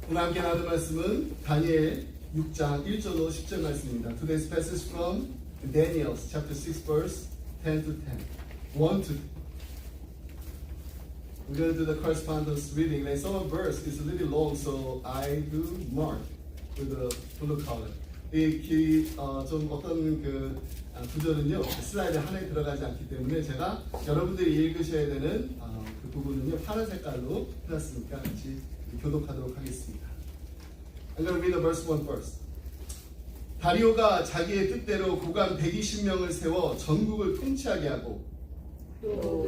오늘 함께 나눌 말씀은 다니엘 6장 1절로 10절 말씀입니다. Today's passage from Daniel chapter 6 verse 10 to 10. 1 to 10. We're going to do the correspondence reading. Like some of verse is a little long, so I do mark with the blue color. 좀 어떤 구절은요 슬라이드 하나에 들어가지 않기 때문에 제가 여러분들이 읽으셔야 되는 그 부분은요 파란 색깔로 해놨으니까 같이 교독하도록 하겠습니다. I'm going to read the verse 1 first. 다리오가 자기의 뜻대로 고관 120명을 세워 전국을 통치하게 하고 또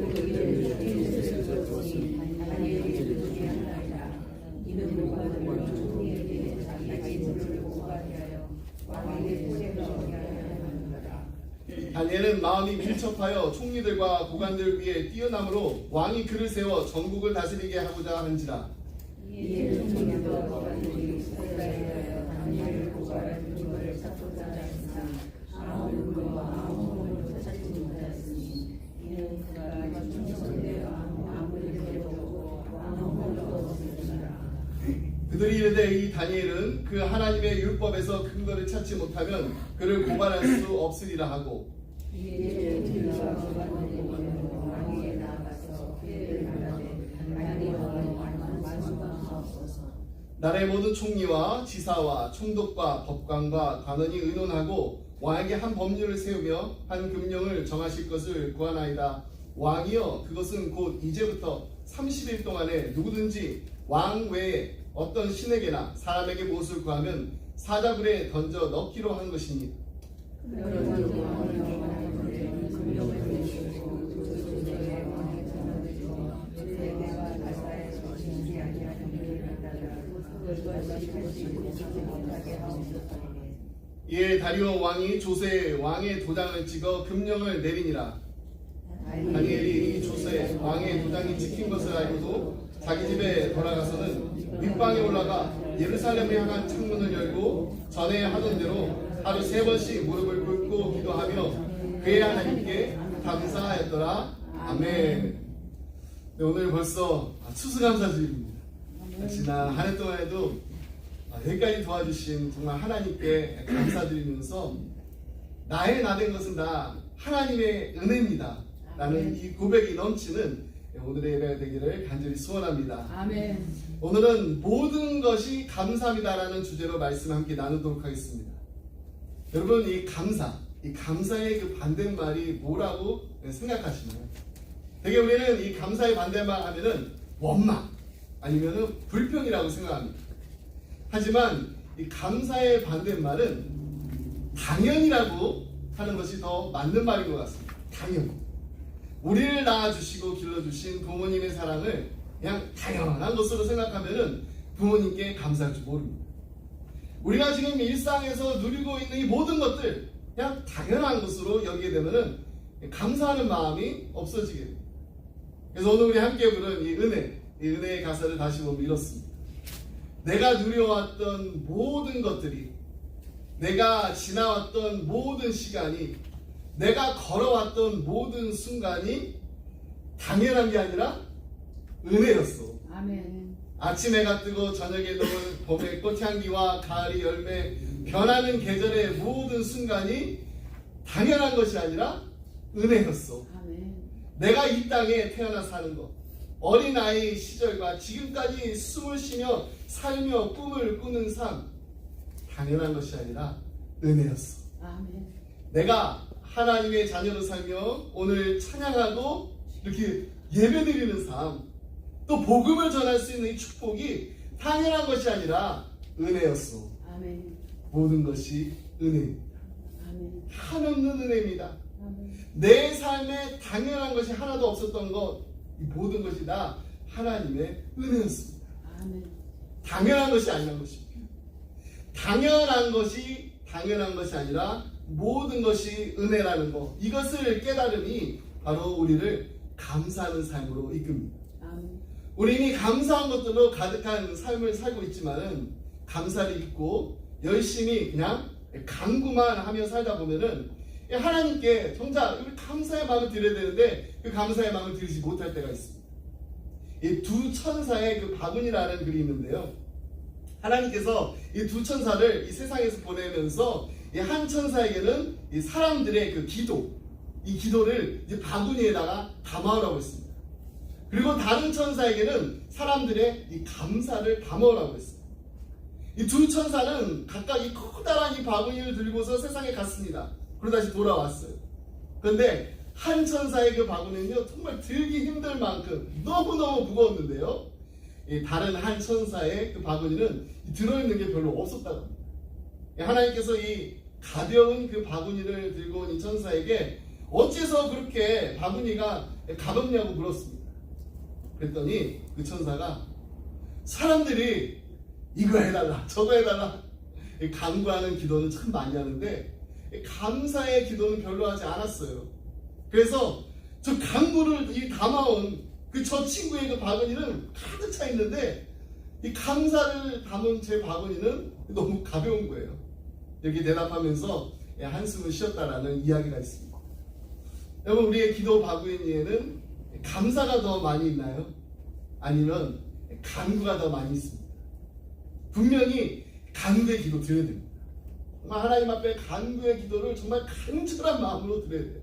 다니엘은 마음이 밀접하여 총리들과 고관들 위에 뛰어남으로 왕이 그를 세워 전국을 다스리게 하고자 한지라. 그들이 이르되 이 다니엘은 그 하나님의 율법에서 근거를 찾지 못하면 그를 고발할 수 없으리라 하고 나라의 모든 총리와 지사와 총독과 법관과 관원이 의논하고 왕에게 한 법률을 세우며 한 금령을 정하실 것을 구하나이다. 왕이여 그것은 곧 이제부터 30일 동안에 누구든지 왕 외에 어떤 신에게나 사람에게 무엇을 구하면 사자굴에 던져 넣기로 한 것이니 이에 다리오 왕이 조세에 왕의 도장을 찍어 금령을 내리니라. 다니엘이 이 조세에 왕의 도장이 찍힌 것을 알고도 자기 집에 돌아가서는 윗방에 올라가 예루살렘을 향한 창문을 열고 전에 하던 대로 하루 3번씩 무릎을 꿇고 기도하며 그의 하나님께 감사하였더라. 아멘. 네, 오늘 벌써 추수감사주일입니다. 지난 한 해 동안에도 여기까지 도와주신 정말 하나님께 감사드리면서 나의 나된 것은 다 하나님의 은혜입니다 라는 이 고백이 넘치는 오늘의 예배가 되기를 간절히 소원합니다. 아멘. 오늘은 모든 것이 감사합니다라는 주제로 말씀 함께 나누도록 하겠습니다. 여러분 이 감사의 그 반대말이 뭐라고 생각하시나요? 되게 우리는 이 감사의 반대말 하면은 원망 아니면은 불평이라고 생각합니다. 하지만 이 감사의 반대말은 당연이라고 하는 것이 더 맞는 말인 것 같습니다. 당연. 우리를 낳아주시고 길러주신 부모님의 사랑을 그냥 당연한 것으로 생각하면은 부모님께 감사할 줄 모릅니다. 우리가 지금 일상에서 누리고 있는 이 모든 것들 그냥 당연한 것으로 여기게 되면은 감사하는 마음이 없어지게 됩니다. 그래서 오늘 우리 함께 부른 이 은혜의 가사를 다시 보면 이렇습니다. 내가 누려왔던 모든 것들이, 내가 지나왔던 모든 시간이, 내가 걸어왔던 모든 순간이 당연한 게 아니라 은혜였어. 아멘. 아침 해가 뜨고 저녁에 녹은 봄의 꽃향기와 가을의 열매, 변하는 계절의 모든 순간이 당연한 것이 아니라 은혜였어. 아멘. 내가 이 땅에 태어나 사는 것, 어린아이 시절과 지금까지 숨을 쉬며 살며 꿈을 꾸는 삶, 당연한 것이 아니라 은혜였어. 아멘. 내가 하나님의 자녀로 살며 오늘 찬양하고 이렇게 예배드리는 삶, 또 복음을 전할 수 있는 이 축복이 당연한 것이 아니라 은혜였어. 아멘. 모든 것이 은혜입니다. 아멘. 한없는 은혜입니다. 아멘. 내 삶에 당연한 것이 하나도 없었던 것, 이 모든 것이 다 하나님의 은혜였습니다. 아멘. 당연한 것이 아니란 것입니다. 당연한 것이 아니라 모든 것이 은혜라는 것, 이것을 깨달음이 바로 우리를 감사하는 삶으로 이끕니다. 아멘. 우리 이미 감사한 것들로 가득한 삶을 살고 있지만은 감사를 잊고 열심히 그냥 간구만 하며 살다 보면은 하나님께 정작 우리 감사의 마음을 드려야 되는데 그 감사의 마음을 드리지 못할 때가 있습니다. 이 두 천사의 그 바구니라는 글이 있는데요. 하나님께서 이 두 천사를 이 세상에서 보내면서 이 한 천사에게는 이 사람들의 그 기도, 이 기도를 이제 바구니에다가 담아오라고 했습니다. 그리고 다른 천사에게는 사람들의 이 감사를 담아오라고 했습니다. 이 두 천사는 각각 이 커다란 이 바구니를 들고서 세상에 갔습니다. 그리고 다시 돌아왔어요. 그런데 한 천사의 그 바구니는요, 정말 들기 힘들 만큼 너무너무 무거웠는데요, 이 다른 한 천사의 그 바구니는 들어있는 게 별로 없었다고 합니다. 하나님께서 이 가벼운 그 바구니를 들고 온 이 천사에게 어째서 그렇게 바구니가 가볍냐고 물었습니다. 그랬더니 그 천사가 사람들이 이거 해달라 저거 해달라 간구하는 기도는 참 많이 하는데 감사의 기도는 별로 하지 않았어요. 그래서 저 간구를 담아온 그 저 친구의 그 바구니는 가득 차 있는데 이 감사를 담은 제 바구니는 너무 가벼운 거예요. 이렇게 대답하면서 한숨을 쉬었다라는 이야기가 있습니다. 여러분, 우리의 기도 바구니에는 감사가 더 많이 있나요? 아니면 간구가 더 많이 있습니다. 분명히 간구의 기도 드려야 됩니다. 정말 하나님 앞에 간구의 기도를 정말 간절한 마음으로 드려야 돼요.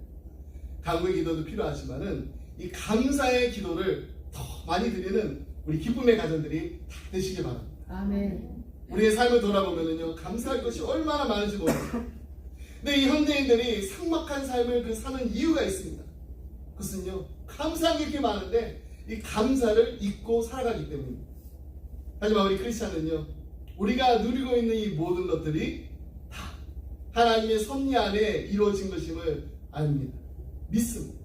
간구의 기도도 필요하지만은 이 감사의 기도를 더 많이 드리는 우리 기쁨의 가정들이 다 되시길 바랍니다. 아멘. 우리의 삶을 돌아보면은요, 감사할 것이 얼마나 많은지 모릅니다. 근데 이 현대인들이 삭막한 삶을 사는 이유가 있습니다. 그것은요, 감사한 게 이렇게 많은데 이 감사를 잊고 살아가기 때문입니다. 하지만 우리 크리스찬은요, 우리가 누리고 있는 이 모든 것들이 다 하나님의 섭리 안에 이루어진 것임을 압니다. 믿습니다.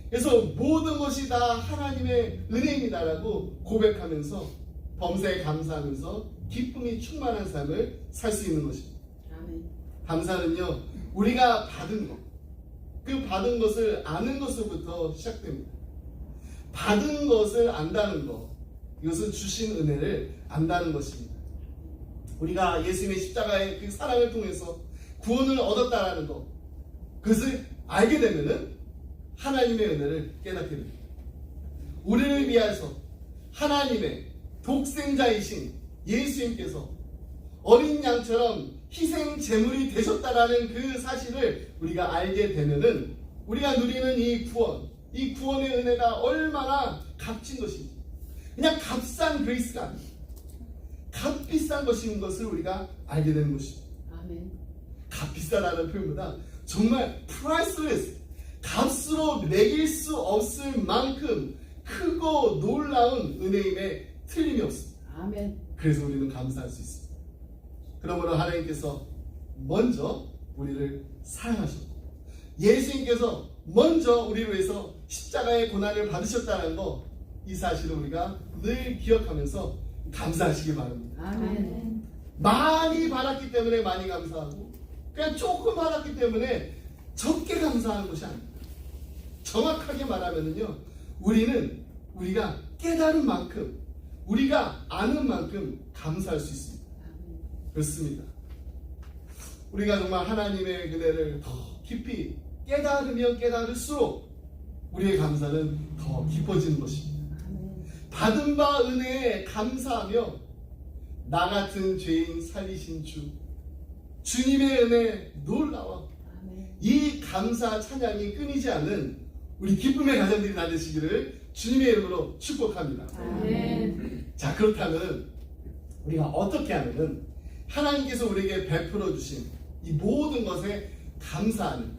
그래서 모든 것이 다 하나님의 은혜입니다라고 고백하면서 범사에 감사하면서 기쁨이 충만한 삶을 살 수 있는 것입니다. 아멘. 감사는요, 우리가 받은 것, 그 받은 것을 아는 것으로부터 시작됩니다. 받은 것을 안다는 것, 이것은 주신 은혜를 안다는 것입니다. 우리가 예수님의 십자가의 그 사랑을 통해서 구원을 얻었다라는 것, 그것을 알게 되면은 하나님의 은혜를 깨닫게 됩니다. 우리를 위해서 하나님의 독생자이신 예수님께서 어린 양처럼 희생 제물이 되셨다라는 그 사실을 우리가 알게 되면은 우리가 누리는 이 구원의 은혜가 얼마나 값진 것인지, 그냥 값싼 그레이스가 아닙니다. 값비싼 것인 것을 우리가 알게 되는 것입니다. 아멘. 값비싸다는 표현보다 정말 priceless, 값으로 매길 수 없을 만큼 크고 놀라운 은혜임에 틀림이 없습니다. 아멘. 그래서 우리는 감사할 수 있습니다. 그러므로 하나님께서 먼저 우리를 사랑하셨고 예수님께서 먼저 우리를 위해서 십자가의 고난을 받으셨다는 거, 이 사실을 우리가 늘 기억하면서 감사하시기 바랍니다. 아멘. 많이 받았기 때문에 많이 감사하고 그냥 조금 받았기 때문에 적게 감사하는 것이 아닙니다. 정확하게 말하면은요, 우리가 깨달은 만큼, 우리가 아는 만큼 감사할 수 있습니다. 그렇습니다. 우리가 정말 하나님의 은혜를 더 깊이 깨달으면 깨달을수록 우리의 감사는 더 깊어지는 것입니다. 받은 바 은혜에 감사하며 나 같은 죄인 살리신 주님의 은혜 놀라워. 이 감사 찬양이 끊이지 않는 우리 기쁨의 가정들이 다 되시기를 주님의 이름으로 축복합니다. 아멘. 자, 그렇다면 우리가 어떻게 하면은 하나님께서 우리에게 베풀어 주신 이 모든 것에 감사하는,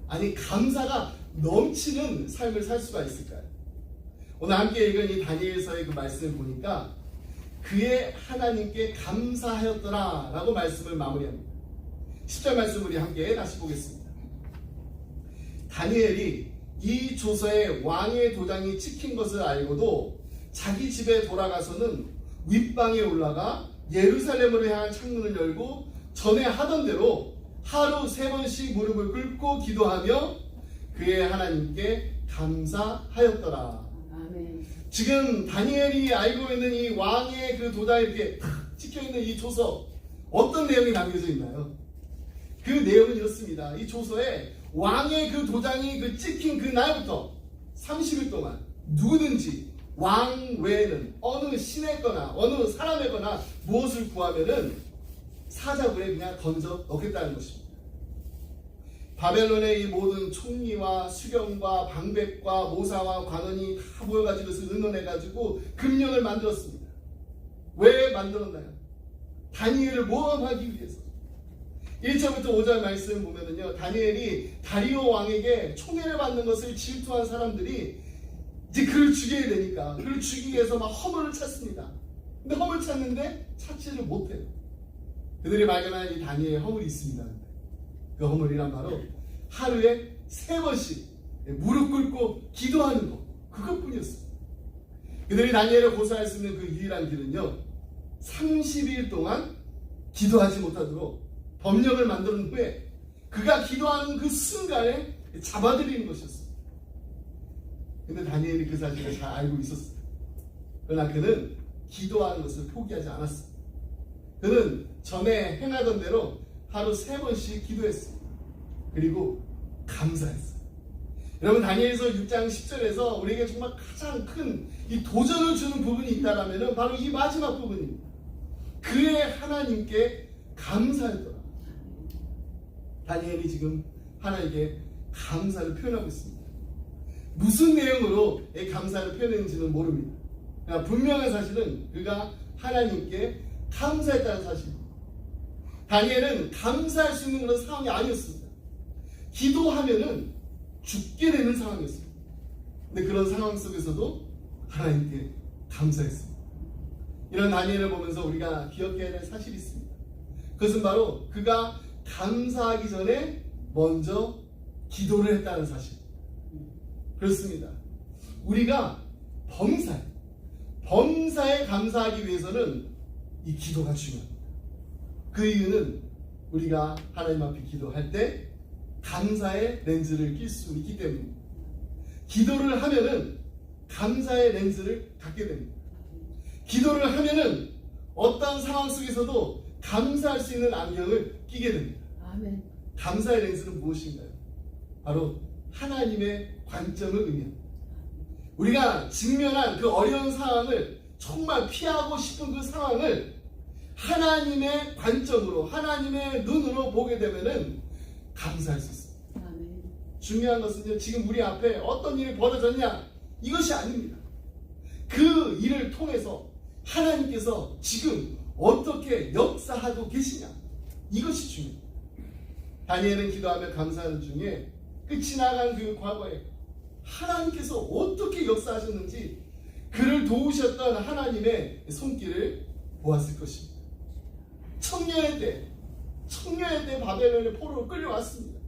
아니 감사가 넘치는 삶을 살 수가 있을까요? 오늘 함께 읽은 이 다니엘서의 그 말씀을 보니까 그의 하나님께 감사하였더라 라고 말씀을 마무리합니다. 10절 말씀 우리 함께 다시 보겠습니다. 다니엘이 이 조서에 왕의 도장이 찍힌 것을 알고도 자기 집에 돌아가서는 윗방에 올라가 예루살렘으로 향한 창문을 열고 전에 하던 대로 하루 3번씩 무릎을 꿇고 기도하며 그의 하나님께 감사하였더라. 아멘. 지금 다니엘이 알고 있는 이 왕의 그 도장이 이렇게 찍혀있는 이 조서, 어떤 내용이 담겨져 있나요? 그 내용은 이렇습니다. 이 조서에 왕의 그 도장이 그 찍힌 그 날부터 30일 동안 누구든지 왕 외에는 어느 신에거나 어느 사람에거나 무엇을 구하면은 사자굴에 그냥 던져 넣겠다는 것입니다. 바벨론의 이 모든 총리와 수령과 방백과 모사와 관원이 다 모여가지고 의논해가지고 금령을 만들었습니다. 왜 만들었나요? 다니엘을 모함하기 위해서. 1절부터 5절 말씀 보면은요, 다니엘이 다리오 왕에게 총애를 받는 것을 질투한 사람들이 이제 그를 죽여야 되니까 그를 죽이기 위해서 막 허물을 찾습니다. 근데 허물 찾는데 찾지를 못해요. 그들이 발견한 이 다니엘의 허물이 있습니다. 그 허물이란 바로 하루에 3번씩 무릎 꿇고 기도하는 것, 그것뿐이었어요. 그들이 다니엘을 고소할 수 있는 그 유일한 길은요, 30일 동안 기도하지 못하도록 법령을 만든 후에 그가 기도하는 그 순간에 잡아들이는 것이었어요. 근데 다니엘이 그 사실을 잘 알고 있었어요. 그러나 그는 기도하는 것을 포기하지 않았어요. 그는 전에 행하던 대로 하루 3번씩 기도했어요. 그리고 감사했어요. 여러분, 다니엘서 6장 10절에서 우리에게 정말 가장 큰 이 도전을 주는 부분이 있다라면 바로 이 마지막 부분입니다. 그의 하나님께 감사했더라. 다니엘이 지금 하나님께 감사를 표현하고 있습니다. 무슨 내용으로 이 감사를 표현했는지는 모릅니다. 그러나 분명한 사실은 그가 하나님께 감사했다는 사실입니다. 다니엘은 감사할 수 있는 그런 상황이 아니었습니다. 기도하면은 죽게 되는 상황이었습니다. 근데 그런 상황 속에서도 하나님께 감사했습니다. 이런 다니엘을 보면서 우리가 기억해야 될 사실이 있습니다. 그것은 바로 그가 감사하기 전에 먼저 기도를 했다는 사실. 그렇습니다. 우리가 범사에 감사하기 위해서는 이 기도가 중요합니다. 그 이유는 우리가 하나님 앞에 기도할 때 감사의 렌즈를 낄 수 있기 때문입니다. 기도를 하면은 감사의 렌즈를 갖게 됩니다. 기도를 하면은 어떤 상황 속에서도 감사할 수 있는 안경을 끼게 됩니다. 아멘. 감사의 렌즈는 무엇인가요? 바로 하나님의 관점을 의미합니다. 우리가 직면한 그 어려운 상황을 정말 피하고 싶은 그 상황을 하나님의 관점으로, 하나님의 눈으로 보게 되면은 감사할 수 있습니다. 아멘. 중요한 것은요, 지금 우리 앞에 어떤 일이 벌어졌냐, 이것이 아닙니다. 그 일을 통해서 하나님께서 지금 어떻게 역사하고 계시냐, 이것이 중요합니다. 다니엘은 기도하며 감사하는 중에 끝이 나간 그 과거에 하나님께서 어떻게 역사하셨는지 그를 도우셨던 하나님의 손길을 보았을 것입니다. 청년의 때 바벨론의 포로로 끌려왔습니다.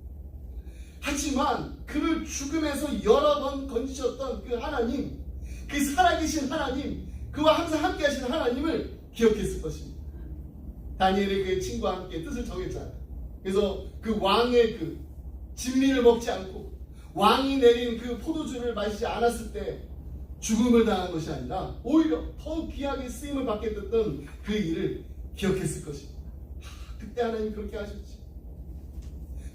하지만 그를 죽음에서 여러 번 건지셨던 그 하나님, 그 살아계신 하나님, 그와 항상 함께 하시는 하나님을 기억했을 것입니다. 다니엘이 그의 친구와 함께 뜻을 정했잖아요. 그래서 그 왕의 그 진미를 먹지 않고 왕이 내린 그 포도주를 마시지 않았을 때 죽음을 당한 것이 아니라 오히려 더 귀하게 쓰임을 받게 됐던 그 일을 기억했을 것입니다. 그때 하나님 그렇게 하셨지.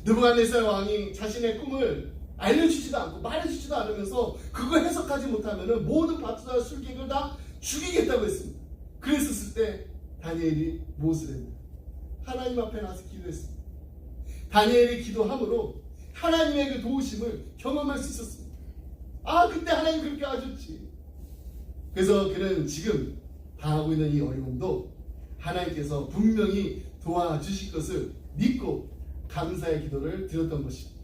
느부갓네살 왕이 자신의 꿈을 알려주지도 않고 말해주지도 않으면서 그거 해석하지 못하면 모든 바투다 술객을 다 죽이겠다고 했습니다. 그랬었을 때 다니엘이 무엇을 했냐? 하나님 앞에 나서 기도했습니다. 다니엘이 기도함으로 하나님의 그 도우심을 경험할 수 있었습니다. 아, 그때 하나님 그렇게 하셨지. 그래서 그는 지금 당하고 있는 이 어려움도 하나님께서 분명히 도와주실 것을 믿고 감사의 기도를 드렸던 것입니다.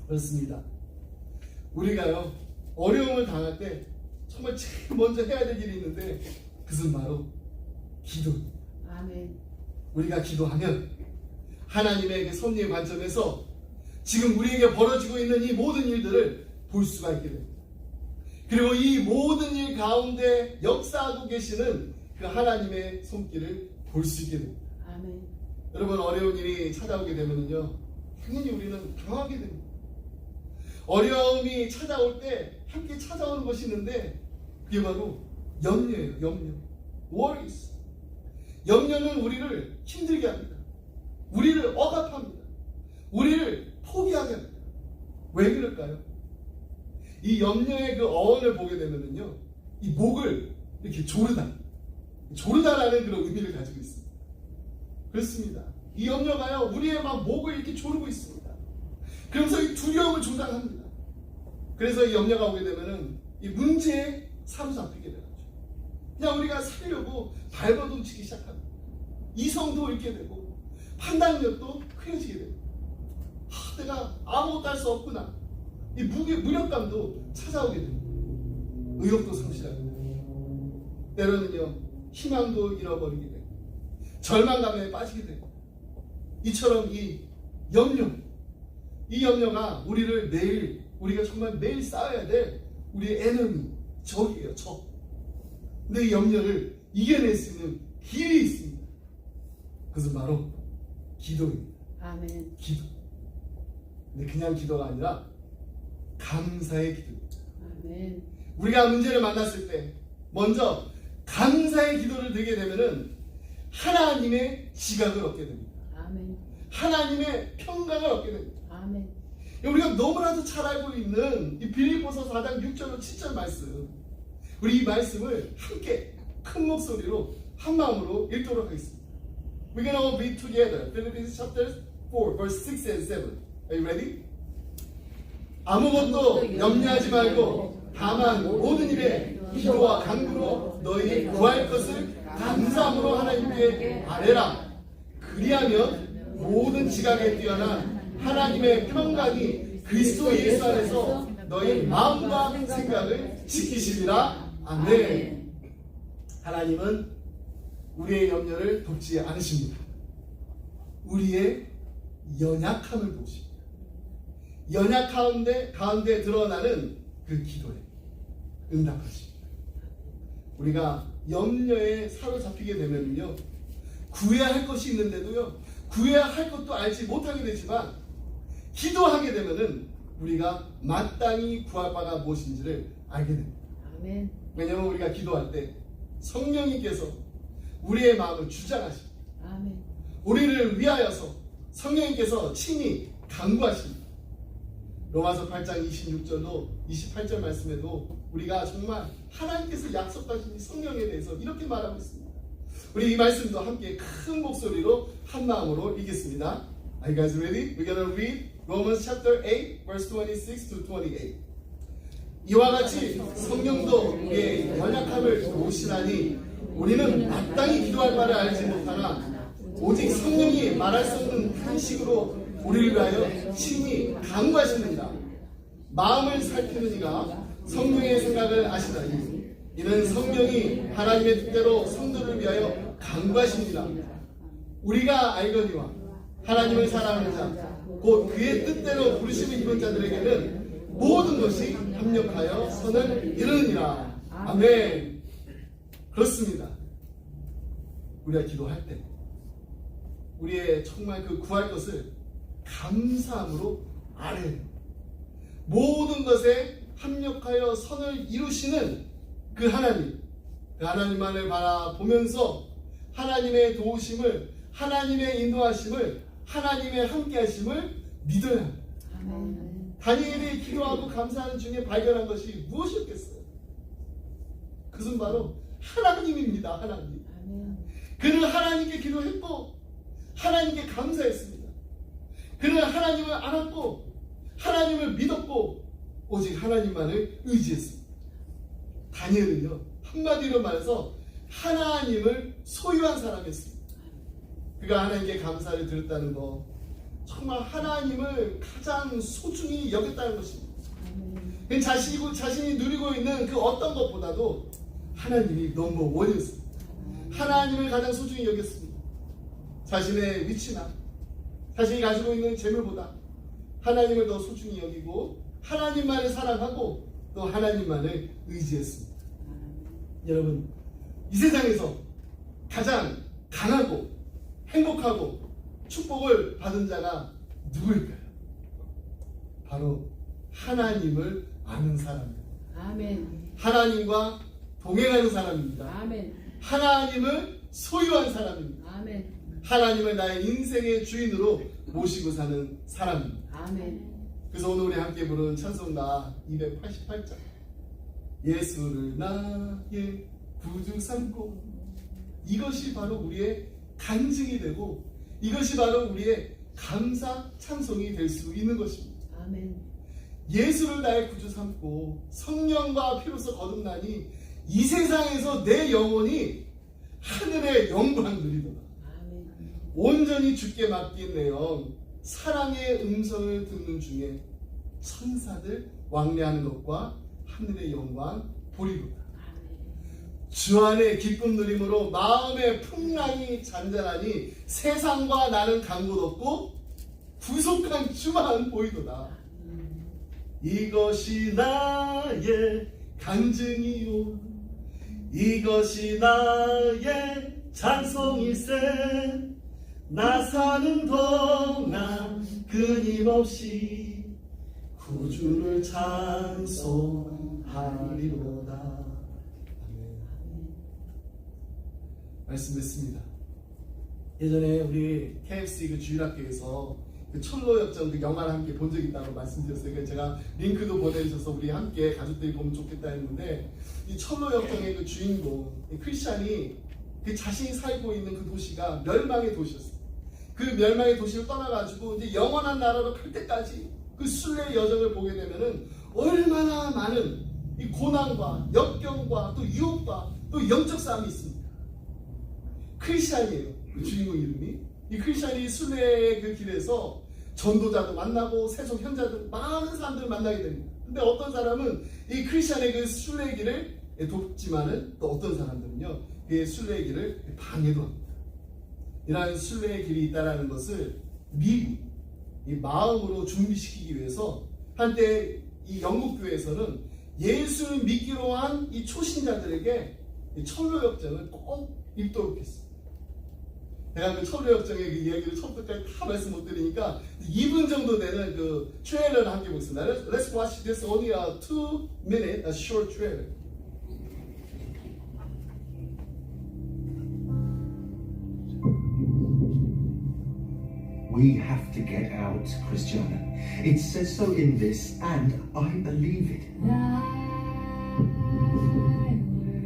그렇습니다. 우리가요, 어려움을 당할 때 정말 제일 먼저 해야 될 일이 있는데 그것은 바로 기도입니다. 아멘. 우리가 기도하면 하나님의 그 섭리의 관점에서 지금 우리에게 벌어지고 있는 이 모든 일들을 볼 수가 있게 됩니다. 그리고 이 모든 일 가운데 역사하고 계시는 그 하나님의 손길을 볼 수 있게 됩니다. 아멘. 여러분, 어려운 일이 찾아오게 되면요, 당연히 우리는 당하게 됩니다. 어려움이 찾아올 때 함께 찾아오는 것이 있는데 그게 바로 염려예요. 염려. worries. 염려는 우리를 힘들게 합니다. 우리를 억압합니다. 우리를 포기하게 합니다. 왜 그럴까요? 이 염려의 그 어원을 보게 되면요, 이 목을 이렇게 조르다라는 그런 의미를 가지고 있습니다. 그렇습니다. 이 염려가요, 우리의 막 목을 이렇게 조르고 있습니다. 그러면서 이 두려움을 조장합니다. 그래서 이 염려가 오게 되면은 이 문제에 사로잡히게 되죠. 그냥 우리가 살려고 발버둥치기 시작합니다. 이성도 잃게 되고 판단력도 흐려지게 되고, 내가 아무것도 할 수 없구나, 이 무력감도 찾아오게 됩니다. 의욕도 상실하게 되고, 때로는요 희망도 잃어버리게 되고 절망감에 빠지게 되고, 이처럼 이 염려가 우리를 우리가 정말 매일 쌓아야 될 우리의 에너미, 적이에요, 적. 근데 이 염려를 이겨낼 수 있는 길이 있습니다. 그것은 바로 기도입니다. 아멘. 기도. 근데 그냥 기도가 아니라 감사의 기도입니다. 아멘. 우리가 문제를 만났을 때 먼저 감사의 기도를 드리게 되면은 하나님의 지각을 얻게 됩니다. 아멘. 하나님의 평강을 얻게 됩니다. 아멘. 우리가 너무나도 잘 알고 있는 이 빌립보서 4장 6절로 7절 말씀, 우리 이 말씀을 함께 큰 목소리로 한 마음으로 읽도록 하겠습니다. We're gonna all read together. Philippians chapter 4, verse 6 and 7. Are you ready? 아무것도 염려하지 말고 다만 모든 일에 기도와 간구로 너희 구할 것을 감사함으로 하나님께 아뢰라. 그리하면 모든 지각에 뛰어난 하나님의 평강이 그리스도 예수 안에서 너희 마음과 생각을 지키시리라. 아멘. 하나님은 우리의 염려를 돕지 않으십니다. 우리의 연약함을 보십니다. 연약 가운데 드러나는 그 기도에 응답하십니다. 우리가 염려에 사로잡히게 되면요, 구해야 할 것이 있는데도요, 구해야 할 것도 알지 못하게 되지만, 기도하게 되면은 우리가 마땅히 구할 바가 무엇인지를 알게 됩니다. 아멘. 왜냐하면 우리가 기도할 때 성령님께서 우리의 마음을 주장하십니다. 아멘. 우리를 위하여서 성령님께서 친히 간구하십니다. 로마서 8장 26절로 28절 말씀에도 우리가 정말 하나님께서 약속하신 이 성령에 대해서 이렇게 말하고 있습니다. 우리 이 말씀도 함께 큰 목소리로 한 마음으로 읽겠습니다. Are you guys ready? We're gonna read Romans chapter 8, verse 26 to 28. 이와 같이 성령도 우리의 연약함을 도우시나니 우리는 마땅히 기도할 바를 알지 못하나 오직 성령이 말할 수 없는 탄식으로 우리를 위하여 친히 간구하시느니라. 마음을 살피는 이가 성령의 생각을 아시다니 이는 성령이 하나님의 뜻대로 성도를 위하여 간구하십니다. 우리가 알거니와 하나님을 사랑하는 자 곧 그의 뜻대로 부르심을 입은 자들에게는 모든 것이 합력하여 선을 이루느니라. 아멘. 그렇습니다. 우리가 기도할 때 우리의 정말 그 구할 것을 감사함으로 아뢰요. 모든 것에 합력하여 선을 이루시는 그 하나님만을 바라보면서 하나님의 도우심을, 하나님의 인도하심을, 하나님의 함께하심을 믿어야 합니다. 아멘. 다니엘이 기도하고 감사하는 중에 발견한 것이 무엇이었겠어요? 그것은 바로 하나님입니다. 하나님. 아멘. 그는 하나님께 기도했고 하나님께 감사했습니다. 그는 하나님을 알았고 하나님을 믿었고 오직 하나님만을 의지했습니다. 다니엘은요, 한마디로 말해서 하나님을 소유한 사람이었습니다. 그가 하나님께 감사를 드렸다는 것, 정말 하나님을 가장 소중히 여겼다는 것입니다. 아멘. 자신이 누리고 있는 그 어떤 것보다도 하나님이 넘버 원이었습니다. 하나님을 가장 소중히 여겼습니다. 자신의 위치나 자신이 가지고 있는 재물보다 하나님을 더 소중히 여기고 하나님만을 사랑하고 또 하나님만을 의지했습니다. 여러분, 이 세상에서 가장 강하고 행복하고 축복을 받은 자가 누구일까요? 바로 하나님을 아는 사람입니다. 아멘. 하나님과 동행하는 사람입니다. 아멘. 하나님을 소유한 사람입니다. 아멘. 하나님을 나의 인생의 주인으로 모시고 사는 사람입니다. 아멘. 그래서 오늘 우리 함께 부른 찬송가 288장, 예수를 나의 구주 삼고, 이것이 바로 우리의 간증이 되고 이것이 바로 우리의 감사 찬송이 될 수 있는 것입니다. 아멘. 예수를 나의 구주 삼고 성령과 피로써 거듭나니 이 세상에서 내 영혼이 하늘의 영광 누리도다. 아멘. 온전히 주께 맡긴 내 영, 사랑의 음성을 듣는 중에 천사들 왕래하는 것과 하늘의 영광 보리도다. 주 안에 기쁨 누림으로 마음의 풍랑이 잔잔하니 세상과 나는 간 곳 없고 구속한 주만 보이도다. 이것이 나의 간증이요, 이것이 나의 찬송일세. 나 사는 동안 끊임없이 구주를 찬송하리로다. 말씀 듣습니다. 예전에 우리 KFC 그 주일학교에서 그 철로 역정 그 영화를 함께 본 적이 있다고 말씀드렸어요. 그래서 제가 링크도 보내주셔서 우리 함께 가족들이 보면 좋겠다 했는데, 이 철로 역정의 그 주인공 크리스찬이 그 자신이 살고 있는 그 도시가 멸망의 도시였어요. 그 멸망의 도시를 떠나가지고 이제 영원한 나라로 갈 때까지 그 순례의 여정을 보게 되면은 얼마나 많은 이 고난과 역경과 또 유혹과 또 영적 싸움이 있습니다. 크리스찬이에요. 그 주인공 이름이. 이 크리스찬이 순례의 그 길에서 전도자도 만나고 세속 현자들 많은 사람들을 만나게 됩니다. 근데 어떤 사람은 이 크리스찬의 그 순례의 길을 돕지만은 또 어떤 사람들은요, 그 순례의 길을 방해도 합니다. 이러한 순례의 길이 있다라는 것을 미국 이 마음으로 준비시키기 위해서 한때 이 영국 교회에서는 예수를 믿기로 한 이 초신자들에게 이 철로 역정을 꼭 읽도록 했습니다. 제가 그 철로 역정의 그 이야기를 처음부터까지 다 말씀 못 드리니까 2분 정도 되는 그 트레일러를 함께 보겠습니다. Let's watch this only a 2-minute a short trailer. We have to get out, Christiana. It says so in this, and I believe it.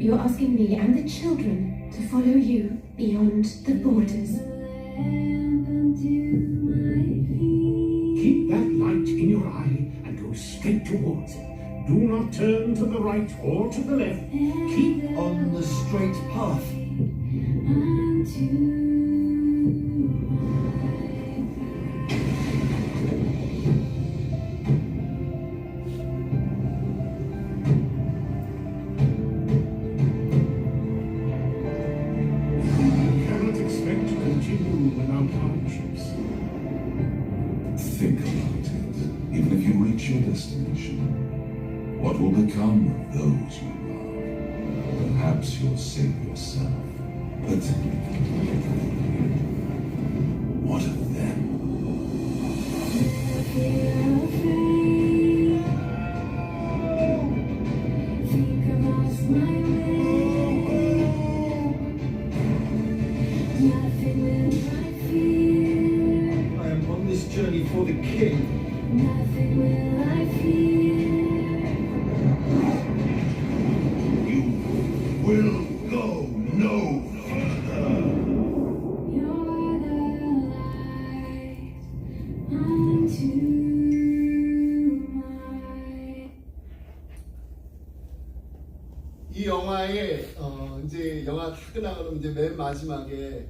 You're asking me and the children to follow you beyond the borders. Keep that light in your eye and go straight towards it. Do not turn to the right or to the left. Keep on the straight path. You cannot expect to continue without hardships. Think about it. Even if you reach your destination, what will become of those you love? Perhaps you'll save yourself, but what of them? I am on this journey for the King. You will go no further. 이 영화에 이제 영화 다 끝나고 이제 맨 마지막에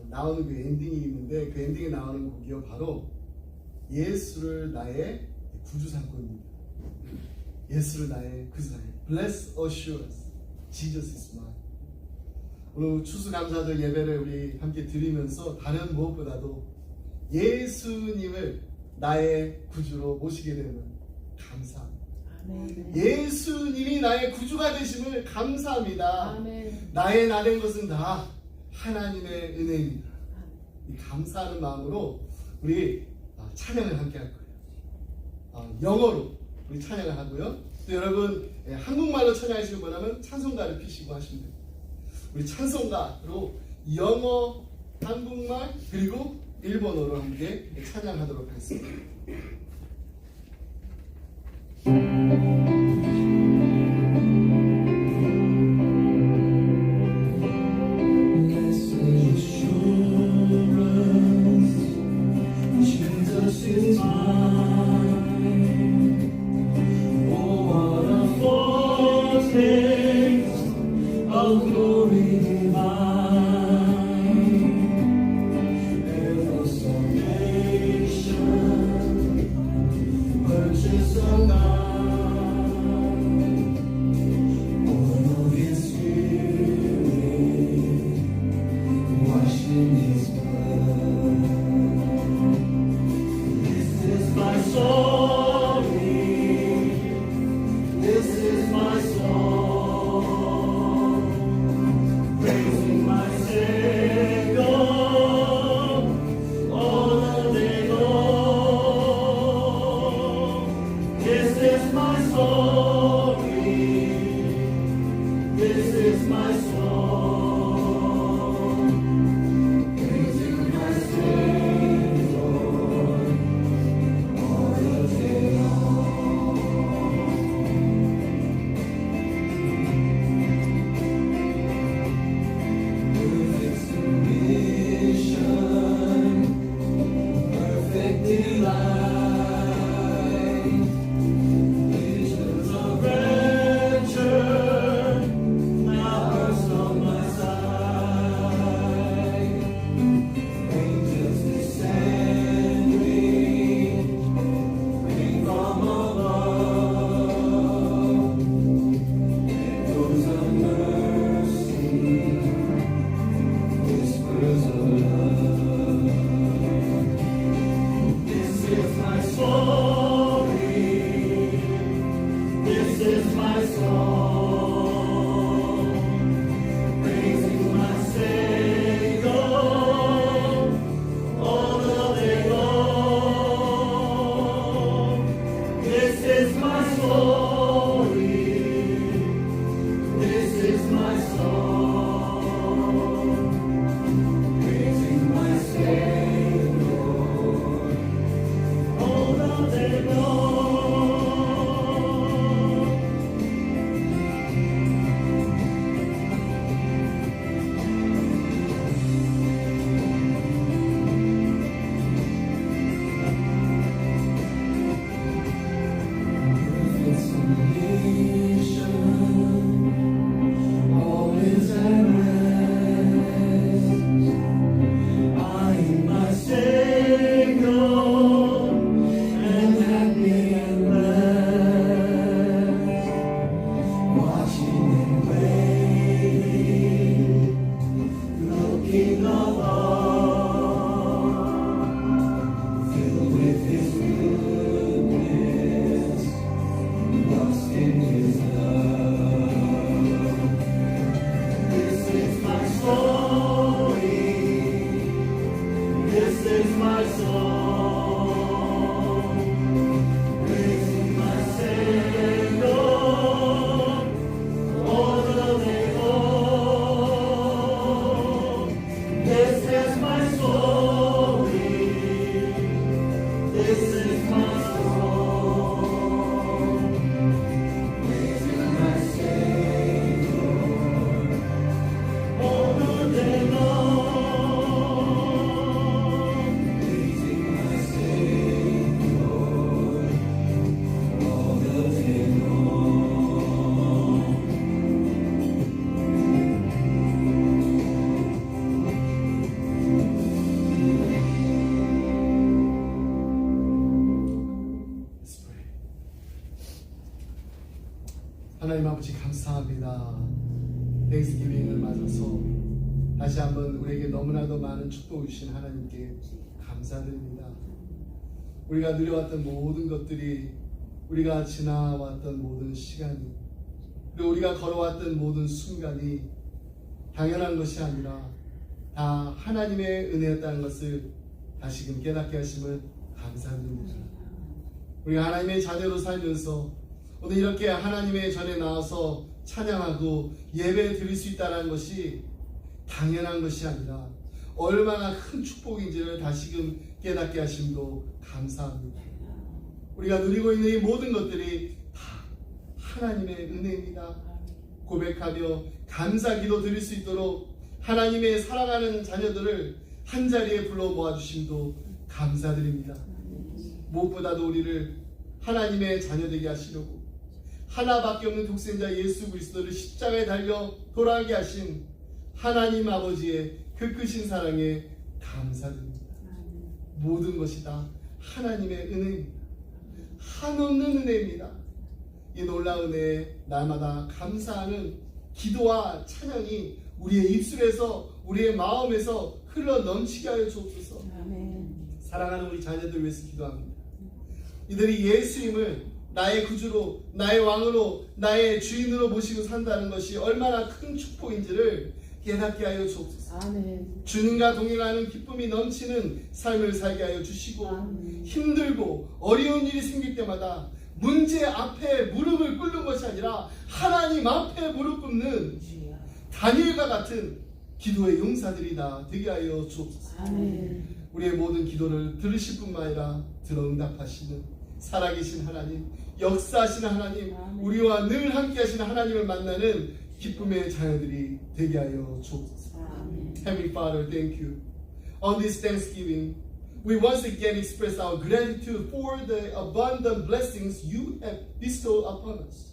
나오는 그 엔딩이 있는데, 그 엔딩에 나오는 곡이요, 바로 예수를 나의 구주 삼고입니다. 예수를 나의 구주 삼고. Blessed assurance, Jesus is mine. 오늘 추수감사절 예배를 우리 함께 드리면서 다른 무엇보다도 예수님을 나의 구주로 모시게 되는 감사합니다. 아멘. 예수님이 나의 구주가 되심을 감사합니다. 아멘. 나의 나된 것은 다 하나님의 은혜입니다. 이 감사하는 마음으로 우리 찬양을 함께 할 거예요. 영어로 우리 찬양을 하고요. 또 여러분 한국말로 찬양하시는 분하면 찬송가를 피시고 하시면 됩니다. 우리 찬송가로 영어, 한국말 그리고 일본어로 함께 찬양하도록 하겠습니다. 하나님 아버지 감사합니다. 땡스기빙을 맞아서 다시 한번 우리에게 너무나도 많은 축복을 주신 하나님께 감사드립니다. 우리가 누려왔던 모든 것들이, 우리가 지나왔던 모든 시간이, 그리고 우리가 걸어왔던 모든 순간이 당연한 것이 아니라 다 하나님의 은혜였다는 것을 다시금 깨닫게 하심을 감사드립니다. 우리가 하나님의 자녀로 살면서 오늘 이렇게 하나님의 전에 나와서 찬양하고 예배 드릴 수 있다는 것이 당연한 것이 아니라 얼마나 큰 축복인지를 다시금 깨닫게 하심도 감사합니다. 우리가 누리고 있는 이 모든 것들이 다 하나님의 은혜입니다. 고백하며 감사기도 드릴 수 있도록 하나님의 사랑하는 자녀들을 한자리에 불러 모아주심도 감사드립니다. 무엇보다도 우리를 하나님의 자녀되게 하시려고 하나밖에 없는 독생자 예수 그리스도를 십자가에 달려 돌아가게 하신 하나님 아버지의 그 크신 사랑에 감사드립니다. 모든 것이 다 하나님의 은혜입니다. 한없는 은혜입니다. 이 놀라운 은혜에 날마다 감사하는 기도와 찬양이 우리의 입술에서, 우리의 마음에서 흘러 넘치게 하여 주옵소서. 사랑하는 우리 자녀들 위해서 기도합니다. 이들이 예수님을 나의 구주로, 나의 왕으로, 나의 주인으로 모시고 산다는 것이 얼마나 큰 축복인지를 깨닫게 하여 주옵소서. 주님과 동행하는 기쁨이 넘치는 삶을 살게 하여 주시고, 힘들고 어려운 일이 생길 때마다 문제 앞에 무릎을 꿇는 것이 아니라 하나님 앞에 무릎 꿇는 다니엘과 같은 기도의 용사들이 다 되게 하여 주옵소서. 우리의 모든 기도를 들으실 뿐만 아니라 들어 응답하시는 살아계신 하나님, 역사하시는 하나님, 우리와 늘 함께 하시는 하나님을 만나는 기쁨의 자녀들이 되게 하여 주옵소서. Heavenly Father, thank you. On this Thanksgiving, we once again express our gratitude for the abundant blessings you have bestowed upon us.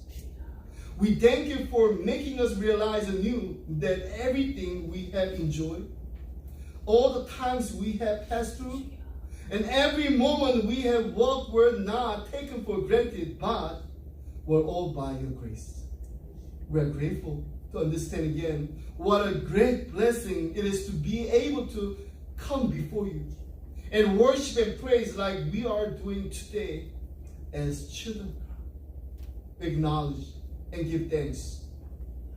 We thank you for making us realize anew that everything we have enjoyed, all the times we have passed through, and every moment we have walked were not taken for granted, but were all by your grace. We are grateful to understand again what a great blessing it is to be able to come before you and worship and praise like we are doing today as children. Acknowledge and give thanks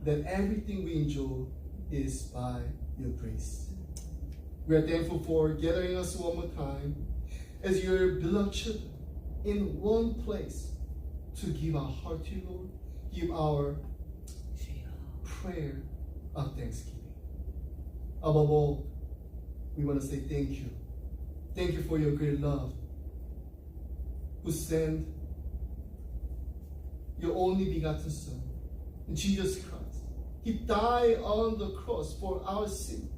that everything we enjoy is by your grace. We are thankful for gathering us one more time as your beloved children in one place to give our heart to you, Lord, give our prayer of thanksgiving. Above all, we want to say thank you. Thank you for your great love, who sent your only begotten Son, Jesus Christ. He died on the cross for our sin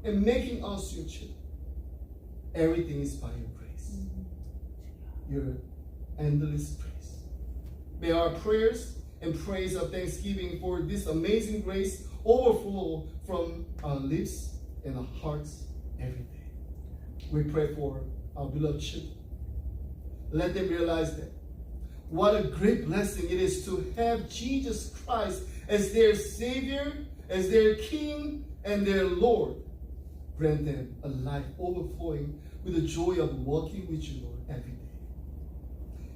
and making us your children. Everything is by your grace, your endless grace. May our prayers and praise of thanksgiving for this amazing grace overflow from our lips and our hearts every day. We pray for our beloved children. Let them realize that what a great blessing it is to have Jesus Christ as their Savior, as their King, and their Lord. Grant them a life overflowing with the joy of walking with you, Lord, every day.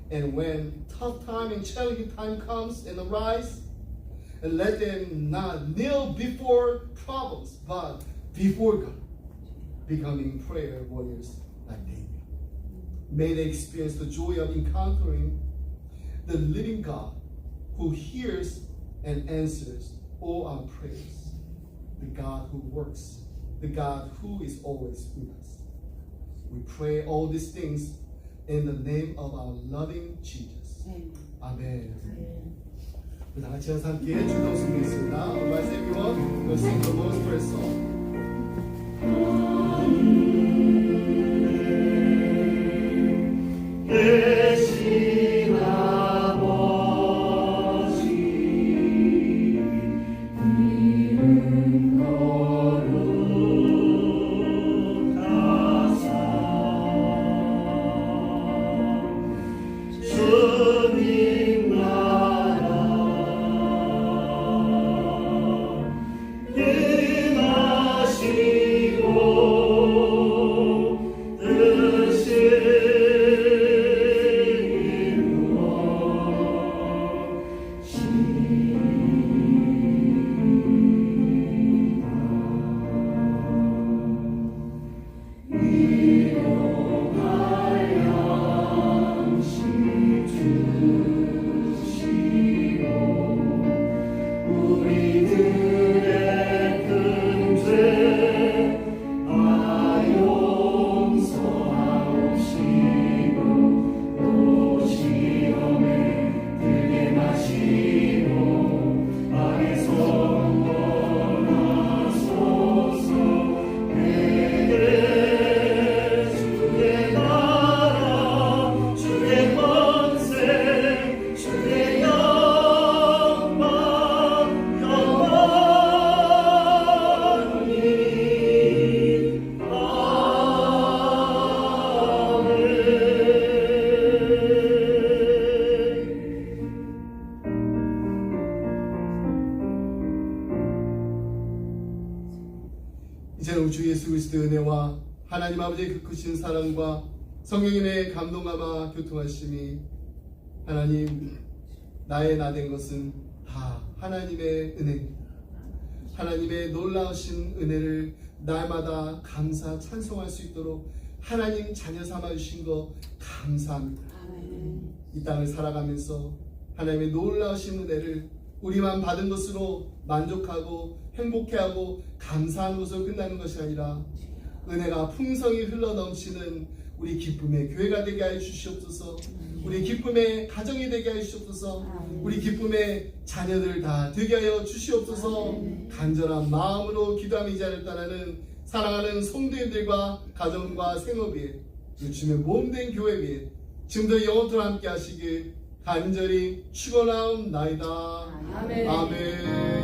And when tough time and challenging time comes and arise, and let them not kneel before problems, but before God. becoming prayer warriors like David. May they experience the joy of encountering the living God who hears and answers all our prayers, the God who works, the God who is always with us. We pray all these things in the name of our loving Jesus. 아멘. 우리 다 같이 함께 주도 승리했습니다. All right, everyone, we'll sing the Lord's Prayer song. 대신 아버지 이름 거룩하사 주님 나라 임하시고 이제는 주 예수 그리스도의 은혜와 하나님 아버지의 그 크신 사랑과 성령님의 감동감화 교통하심이 하나님 나의 나 된 것은 다 하나님의 은혜입니다. 하나님의 놀라우신 은혜를 날마다 감사 찬송할 수 있도록 하나님 자녀 삼아 주신 거 감사합니다. 이 땅을 살아가면서 하나님의 놀라우신 은혜를 우리만 받은 것으로 만족하고 행복해하고 감사한 것으로 끝나는 것이 아니라 은혜가 풍성히 흘러넘치는 우리 기쁨의 교회가 되게 하여 주시옵소서. 우리 기쁨의 가정이 되게 하여 주시옵소서. 우리 기쁨의 자녀들 다 되게 하여 주시옵소서. 간절한 마음으로 기도하며 이 자리를 떠나는 사랑하는 성도님들과 가정과 생업 위에 주님의 몸된 교회 위에 지금도 영원토록 함께 하시길 간절히 축원하옵나이다. 아멘. 아멘.